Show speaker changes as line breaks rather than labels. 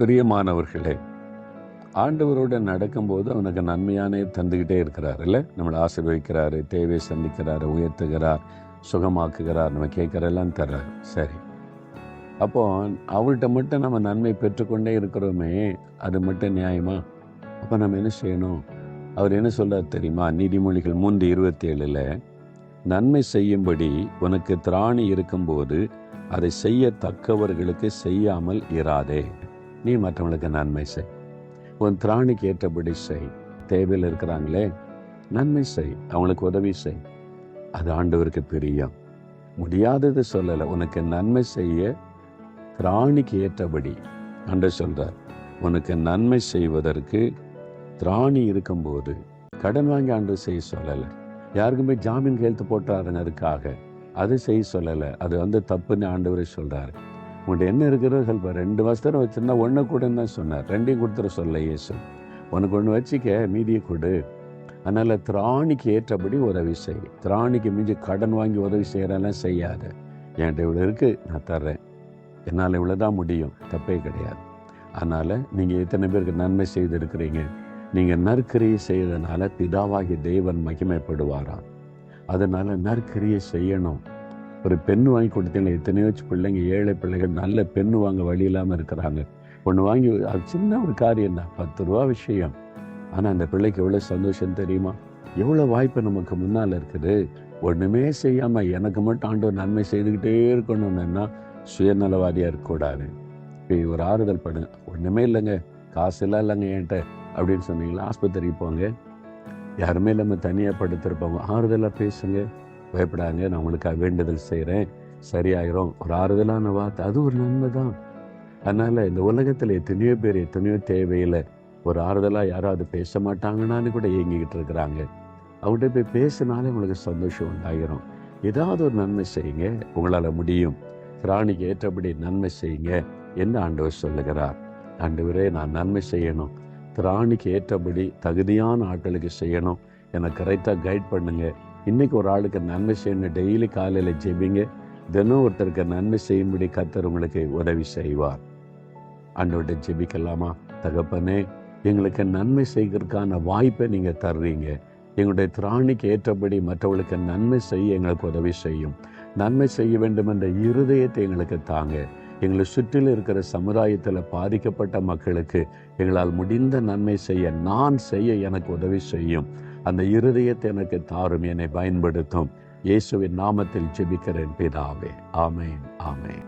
பிரியமானவர்களே, ஆண்டவரோட நடக்கும்போது அவனுக்கு நன்மையானே தந்துக்கிட்டே இருக்கிறார் இல்லை? நம்மளை ஆசீர்வதிக்கிறாரு, தேவையை சந்திக்கிறாரு, உயர்த்துகிறார், சுகமாக்குகிறார், நம்ம கேட்குறெல்லாம் தர்றார். சரி, அப்போ அவர்கிட்ட மட்டும் நம்ம நன்மை பெற்றுக்கொண்டே இருக்கிறோமே, அது மட்டும் நியாயமா? அப்போ நம்ம என்ன செய்யணும்? அவர் என்ன சொல்றார் தெரியுமா? நீதிமொழிகள் 3:27 நன்மை செய்யும்படி உனக்கு திராணி இருக்கும்போது அதை செய்யத்தக்கவர்களுக்கு செய்யாமல் இராதே. நீ மற்றவங்களுக்கு நன்மை செய், உன் திராணிக்கு ஏற்றபடி செய். தேவையில் இருக்கிறாங்களே, நன்மை செய், அவங்களுக்கு உதவி செய். அது ஆண்டவருக்கு பிரியம். முடியாதது சொல்லலை, உனக்கு நன்மை செய்ய திராணிக்கு ஏற்றபடி. ஆண்டவர் சொல்றார், உனக்கு நன்மை செய்வதற்கு திராணி இருக்கும்போது. கடன் வாங்கி ஆண்டவர் செய்ய சொல்லலை, யாருக்குமே ஜாமீன் கையெழுத்து போட்டாருங்க அதுக்காக, அது செய்ய சொல்லலை. அது தப்புன்னு ஆண்டவரே சொல்றாரு. உங்கள்கிட்ட என்ன இருக்கிறது? 2 வஸ்திரம் வச்சிருந்தா ஒன்று கூடன்னு தான் சொன்னார். 2ஐயும் கொடுத்துட சொல்ல இயேசு. உனக்கு ஒன்று வச்சிக்க, மீதியை கொடு. அதனால் திராணிக்கு ஏற்றபடி உதவி செய். திராணிக்கு மிஞ்சி கடன் வாங்கி உதவி செய்கிறெல்லாம் செய்யாத. என்கிட்ட இவ்வளோ இருக்குது, நான் தர்றேன், என்னால் இவ்வளோதான் முடியும், தப்பே கிடையாது. அதனால் நீங்கள் எத்தனை பேருக்கு நன்மை செய்திருக்கிறீங்க? நீங்கள் நற்கிரியை செய்யறதுனால பிதாவாகிய தேவன் மகிமைப்படுவாராம். அதனால் நற்கிரியை செய்யணும். ஒரு பெண்ணு வாங்கி கொடுத்தீங்கன்னா, எத்தனையோ பிள்ளைங்க, ஏழை பிள்ளைகள் நல்ல பெண்ணு வாங்க வழி இல்லாமல் இருக்கிறாங்க. ஒன்று வாங்கி, அது சின்ன ஒரு காரியம் தான், 10 ரூபா விஷயம். ஆனால் அந்த பிள்ளைக்கு எவ்வளோ சந்தோஷம் தெரியுமா? எவ்வளோ வாய்ப்பு நமக்கு முன்னால் இருக்குது. ஒன்றுமே செய்யாமல் எனக்கு மட்டும் ஆண்டவர் நன்மை செய்துக்கிட்டே இருக்கணும்னா சுயநலவாதியாக இருக்கக்கூடாது. இப்போ ஒரு ஆறுதல் படு, ஒன்றுமே இல்லைங்க, காசுலாம் இல்லைங்க என்கிட்ட அப்படின்னு சொன்னீங்களா, ஆஸ்பத்திரிக்கு போங்க, யாருமே இல்லாமல் தனியாக படுத்திருப்பாங்க, ஆறுதலாக பேசுங்க, பயப்படாங்க, நான் உங்களுக்காக வேண்டுதல் செய்கிறேன், சரியாயிரும். ஒரு ஆறுதலான வார்த்தை, அது ஒரு நன்மை தான். அதனால் இந்த உலகத்தில் எத்தனையோ பேர் எத்தனையோ தேவையில் ஒரு ஆறுதலாக யாராவது பேச மாட்டாங்கன்னான்னு கூட ஏங்கிக்கிட்டு இருக்கிறாங்க. அவங்கள்ட்ட போய் பேசினாலே உங்களுக்கு சந்தோஷம் உண்டாகிரும். ஏதாவது ஒரு நன்மை செய்யுங்க, உங்களால் முடியும். திராணிக்கு ஏற்றபடி நன்மை செய்யுங்க என்று ஆண்டவர் சொல்லுகிறார். ஆண்டவரே, நான் நன்மை செய்யணும், திராணிக்கு ஏற்றபடி தகுதியான ஆட்களுக்கு செய்யணும், எனக்கு கரெக்டாக கைட் பண்ணுங்க. இன்றைக்கி ஒரு ஆளுக்கு நன்மை செய்யணும், டெய்லி காலையில் ஜெபிங்க, தினம் ஒருத்தருக்கு நன்மை செய்யும்படி கர்த்தர் உங்களுக்கு உதவி செய்வார். ஆண்டவர்கிட்ட ஜெபிக்கலாமா? தகப்பனே, எங்களுக்கு நன்மை செய்கிறதுக்கான வாய்ப்பை நீங்கள் தர்றீங்க. எங்களுடைய திராணிக்கு ஏற்றபடி மற்றவர்களுக்கு நன்மை செய்ய எங்களுக்கு உதவி செய்யும். நன்மை செய்ய வேண்டும் என்ற இருதயத்தை எங்களுக்கு தாங்க. எங்களை சுற்றிலும் இருக்கிற சமுதாயத்தில் பாதிக்கப்பட்ட மக்களுக்கு எங்களால் முடிந்த நன்மை செய்ய எனக்கு உதவி செய்யும். அந்த இருதயத்தை எனக்கு தாரும், என்னை பயன்படுத்தும். இயேசுவின் நாமத்தில் ஜெபிக்கிறேன் பிதாவே. ஆமேன், ஆமேன்.